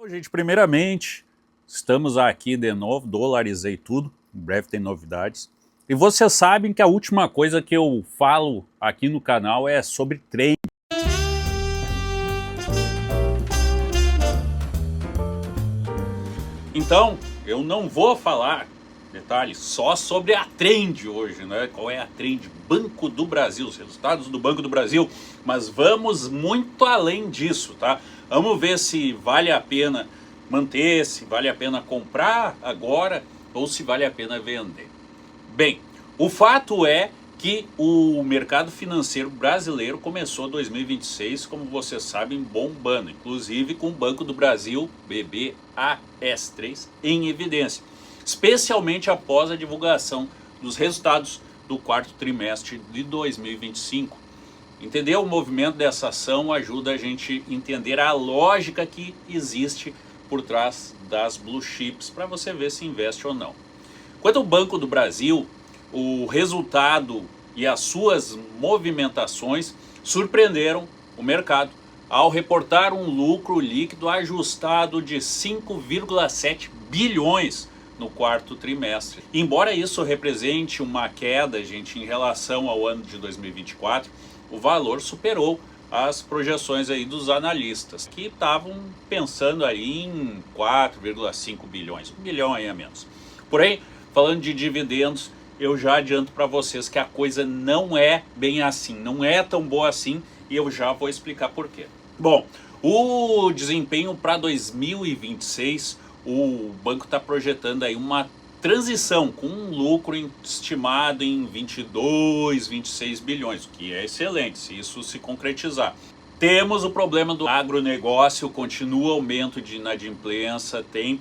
Então, gente, primeiramente, estamos aqui de novo, dolarizei tudo, em breve tem novidades. E vocês sabem que a última coisa que eu falo aqui no canal é sobre trend. Então, eu não vou falar, detalhe, só sobre a trend hoje, né? Qual é a trend? Banco do Brasil, os resultados do Banco do Brasil. Mas vamos muito além disso, tá? Vamos ver se vale a pena manter, se vale a pena comprar agora ou se vale a pena vender. Bem, o fato é que o mercado financeiro brasileiro começou 2026, como vocês sabem, bombando, inclusive com o Banco do Brasil, BBAS3, em evidência, especialmente após a divulgação dos resultados do quarto trimestre de 2025. Entender o movimento dessa ação ajuda a gente a entender a lógica que existe por trás das blue chips, para você ver se investe ou não. Quanto ao Banco do Brasil, o resultado e as suas movimentações surpreenderam o mercado ao reportar um lucro líquido ajustado de 5,7 bilhões no quarto trimestre. Embora isso represente uma queda, gente, em relação ao ano de 2024, o valor superou as projeções aí dos analistas, que estavam pensando aí em 4,5 bilhões, 1 bilhão aí a menos. Porém, falando de dividendos, eu já adianto para vocês que a coisa não é bem assim, não é tão boa assim, e eu já vou explicar por quê. Bom, o desempenho para 2026, o banco está projetando aí uma transição com um lucro estimado em 22, 26 bilhões, o que é excelente se isso se concretizar. Temos o problema do agronegócio, continua o aumento de inadimplência, tem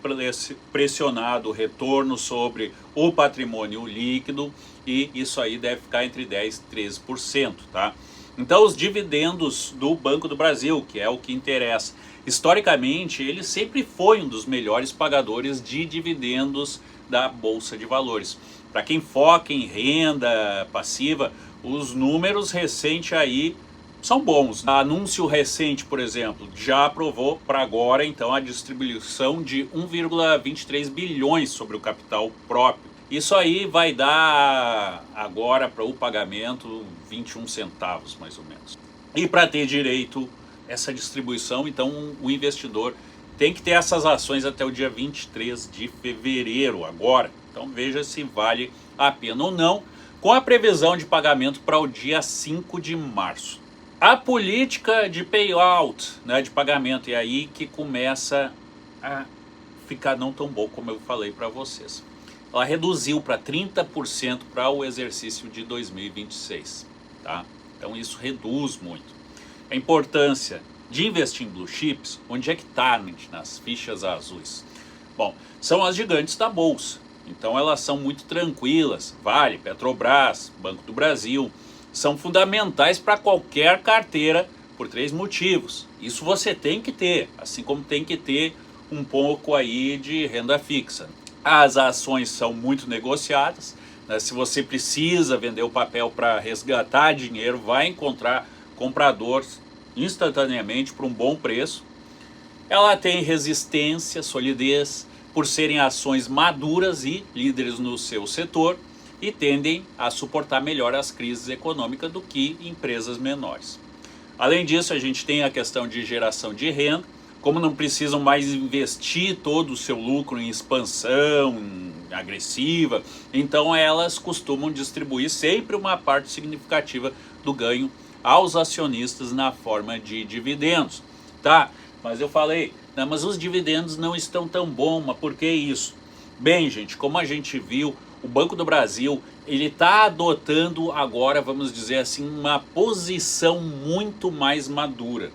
pressionado o retorno sobre o patrimônio líquido e isso aí deve ficar entre 10% e 13%, tá? Então os dividendos do Banco do Brasil, que é o que interessa, historicamente ele sempre foi um dos melhores pagadores de dividendos da Bolsa de Valores. Para quem foca em renda passiva, os números recentes aí são bons. Anúncio recente, por exemplo, já aprovou para agora então a distribuição de 1,23 bilhões sobre o capital próprio. Isso aí vai dar agora para o pagamento 21 centavos mais ou menos. E para ter direito a essa distribuição, então o investidor tem que ter essas ações até o dia 23 de fevereiro agora. Então veja se vale a pena ou não, com a previsão de pagamento para o dia 5 de março. A política de payout, né, de pagamento, é aí que começa a ficar não tão bom como eu falei para vocês. Ela reduziu para 30% para o exercício de 2026, tá? Então isso reduz muito. A importância de investir em blue chips, onde é que está, nas fichas azuis? Bom, são as gigantes da bolsa, então elas são muito tranquilas. Vale, Petrobras, Banco do Brasil, são fundamentais para qualquer carteira por 3 motivos. Isso você tem que ter, assim como tem que ter um pouco aí de renda fixa. As ações são muito negociadas, né? Se você precisa vender o papel para resgatar dinheiro, vai encontrar compradores instantaneamente por um bom preço. Ela tem resistência, solidez, por serem ações maduras e líderes no seu setor, e tendem a suportar melhor as crises econômicas do que empresas menores. Além disso, a gente tem a questão de geração de renda. Como não precisam mais investir todo o seu lucro em expansão agressiva, então elas costumam distribuir sempre uma parte significativa do ganho aos acionistas na forma de dividendos. Tá, mas eu falei, não, mas os dividendos não estão tão bons, mas por que isso? Bem, gente, como a gente viu, o Banco do Brasil, ele está adotando agora, vamos dizer assim, uma posição muito mais madura.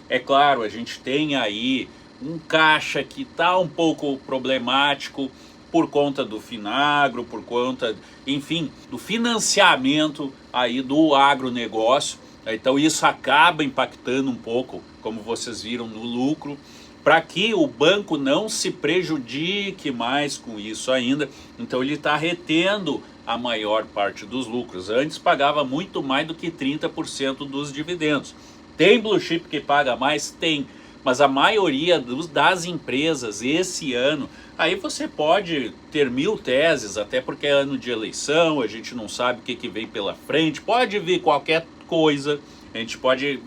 É claro, a gente tem aí um caixa que está um pouco problemático por conta do Finagro, por conta, enfim, do financiamento aí do agronegócio. Então isso acaba impactando um pouco, como vocês viram, no lucro, para que o banco não se prejudique mais com isso ainda. Então ele está retendo a maior parte dos lucros. Antes pagava muito mais do que 30% dos dividendos. Tem blue chip que paga mais? Tem. mas a maioria das empresas esse ano, aí você pode ter 1000 teses, até porque é ano de eleição, a gente não sabe o que vem pela frente, pode vir qualquer coisa, a gente pode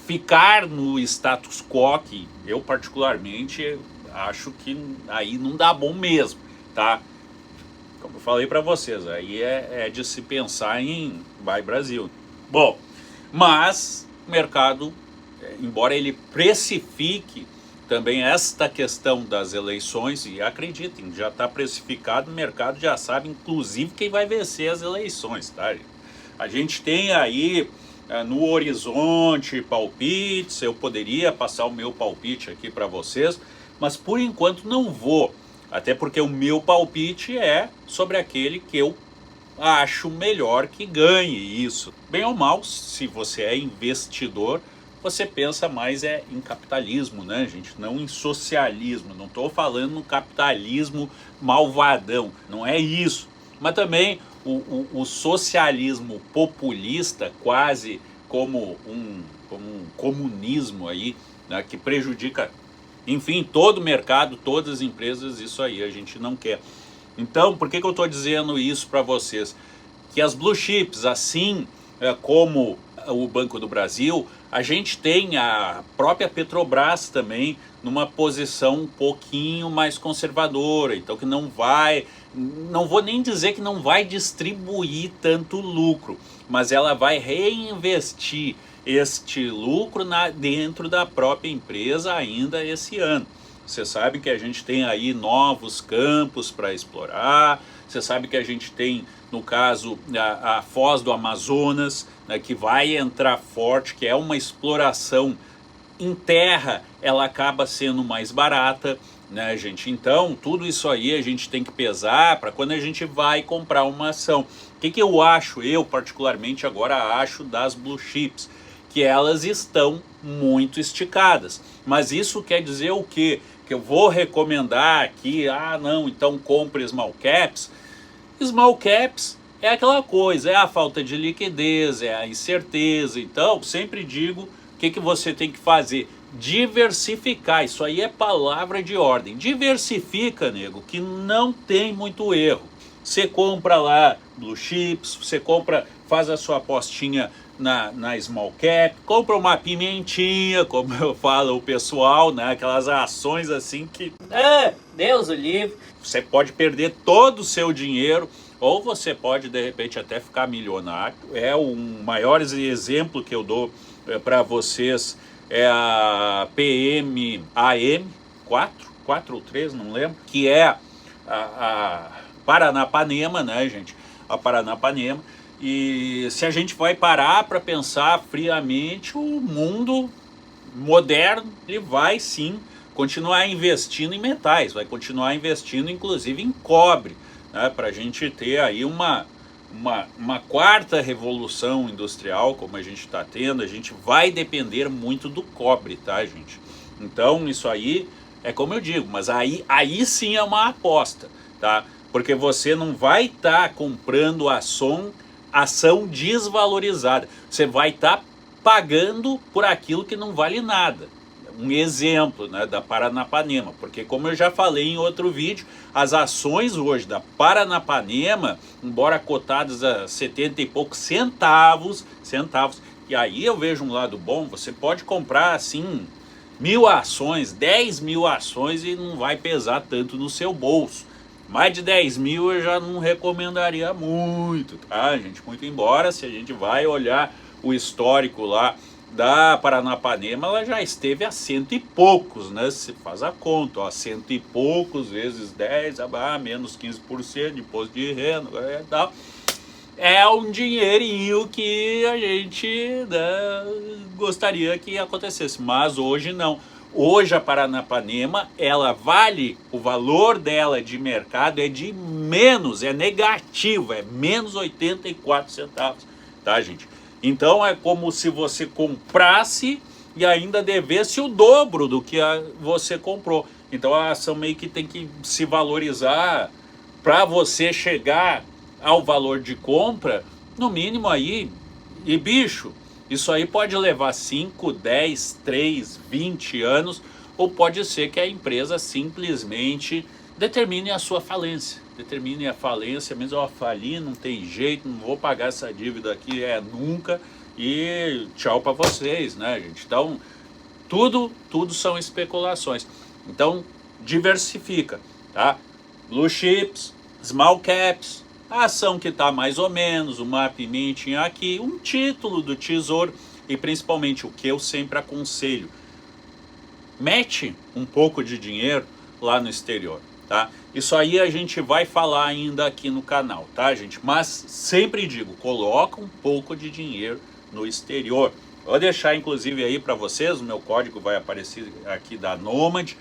ficar no status quo, que eu particularmente acho que aí não dá bom mesmo, tá? Como eu falei para vocês, aí é de se pensar em Vai Brasil. Bom, mas o mercado, embora ele precifique também esta questão das eleições, e acreditem, já está precificado, o mercado já sabe inclusive quem vai vencer as eleições, tá? A gente tem aí no horizonte palpites, eu poderia passar o meu palpite aqui para vocês, mas por enquanto não vou, até porque o meu palpite é sobre aquele que eu acho melhor que ganhe isso. Bem ou mal, se você é investidor, você pensa mais em capitalismo, né, gente? Não em socialismo. Não estou falando no capitalismo malvadão, não é isso. Mas também o socialismo populista, quase como um comunismo aí, né, que prejudica, enfim, todo o mercado, todas as empresas, isso aí a gente não quer. Então, por que eu estou dizendo isso para vocês? Que as blue chips, assim como o Banco do Brasil, a gente tem a própria Petrobras também numa posição um pouquinho mais conservadora, então que não vou nem dizer que não vai distribuir tanto lucro, mas ela vai reinvestir este lucro dentro da própria empresa ainda esse ano. Você sabe que a gente tem aí novos campos para explorar, você sabe que a gente tem, no caso, a Foz do Amazonas, né, que vai entrar forte, que é uma exploração em terra, ela acaba sendo mais barata, né, gente? Então, tudo isso aí a gente tem que pesar para quando a gente vai comprar uma ação. O que eu acho, eu particularmente agora acho das blue chips? Que elas estão muito esticadas. Mas isso quer dizer o quê? Que eu vou recomendar aqui, não, então compre small caps. Small caps é aquela coisa, é a falta de liquidez, é a incerteza. Então, sempre digo, o que você tem que fazer? Diversificar, isso aí é palavra de ordem. Diversifica, nego, que não tem muito erro. Você compra lá blue chips, você compra, faz a sua apostinha na small cap, compra uma pimentinha, como eu falo o pessoal, né? Aquelas ações assim que, Deus o livre. Você pode perder todo o seu dinheiro, ou você pode de repente até ficar milionário. É o maior exemplo que eu dou para vocês, é a PMAM 4 ou 3, não lembro, que é a Paranapanema, né, gente? A Paranapanema. E se a gente vai parar para pensar friamente, o mundo moderno ele vai sim continuar investindo em metais, vai continuar investindo inclusive em cobre, né, para a gente ter aí uma quarta revolução industrial, como a gente está tendo. A gente vai depender muito do cobre, tá, gente? Então isso aí é como eu digo, mas aí sim é uma aposta, tá? Porque você não vai estar comprando ação desvalorizada, você vai estar pagando por aquilo que não vale nada. Um exemplo, né, da Paranapanema, porque como eu já falei em outro vídeo, as ações hoje da Paranapanema, embora cotadas a 70 e poucos centavos, e aí eu vejo um lado bom, você pode comprar assim 1000 ações, 10.000 ações e não vai pesar tanto no seu bolso. Mais de 10.000 eu já não recomendaria muito, tá, gente? Muito embora, se a gente vai olhar o histórico lá da Paranapanema, ela já esteve a 100 e poucos, né? Se faz a conta, ó, 100 e poucos vezes 10, menos 15% de imposto de renda e tal. É um dinheirinho que a gente, né, gostaria que acontecesse, mas hoje não. Hoje a Paranapanema, ela vale, o valor dela de mercado é de menos, é negativo, é menos 84 centavos, tá, gente? Então é como se você comprasse e ainda devesse o dobro do que você comprou. Então a ação meio que tem que se valorizar para você chegar ao valor de compra, no mínimo aí, e bicho, Isso aí pode levar 5, 10, 3, 20 anos, ou pode ser que a empresa simplesmente determine a sua falência. Determine a falência, mesmo eu fali, não tem jeito, não vou pagar essa dívida aqui nunca, e tchau para vocês, né, gente? Então, tudo são especulações. Então, diversifica, tá? Blue chips, small caps, a ação que está mais ou menos, uma pimentinha aqui, um título do tesouro e principalmente o que eu sempre aconselho, mete um pouco de dinheiro lá no exterior, tá? Isso aí a gente vai falar ainda aqui no canal, tá, gente? Mas sempre digo, coloca um pouco de dinheiro no exterior. Vou deixar inclusive aí para vocês, o meu código vai aparecer aqui da Nomad.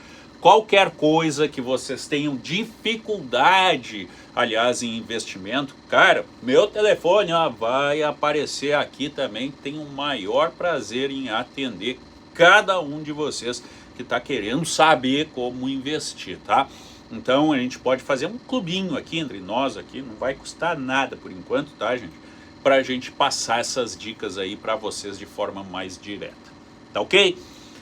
Qualquer coisa que vocês tenham dificuldade, aliás, em investimento, cara, meu telefone vai aparecer aqui também. Tenho o maior prazer em atender cada um de vocês que está querendo saber como investir, tá? Então a gente pode fazer um clubinho aqui entre nós aqui, não vai custar nada por enquanto, tá, gente? Para a gente passar essas dicas aí para vocês de forma mais direta, tá ok?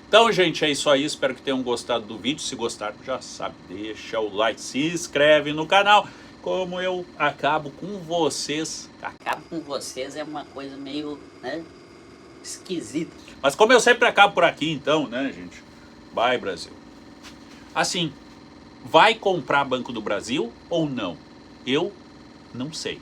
Então, gente, é isso aí, espero que tenham gostado do vídeo. Se gostaram, já sabe, deixa o like, se inscreve no canal. Como eu acabo com vocês. Acabo com vocês é uma coisa meio, né, esquisita. Mas como eu sempre acabo por aqui, então, né, gente? Bye, Brasil. Assim, vai comprar Banco do Brasil ou não? Eu não sei.